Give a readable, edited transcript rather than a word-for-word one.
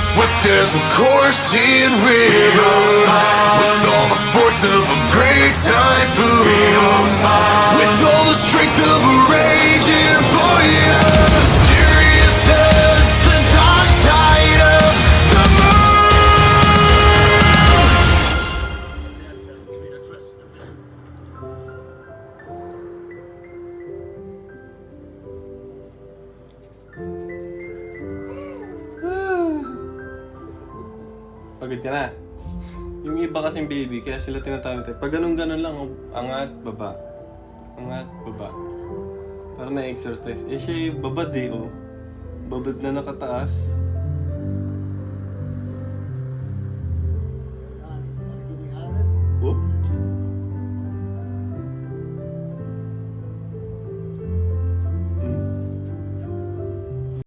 Swift as a coursing river, with all the force of a great typhoon, with all the strength of a raging fire, mysterious as the dark side of the Pagod ka na. Yung iba kasing baby, kaya sila tinatawag tayo. Pag ganun-ganun lang, angat, baba. Angat, baba. Para na-exercise. Eh siya yung babad eh, oh. Babad na nakataas.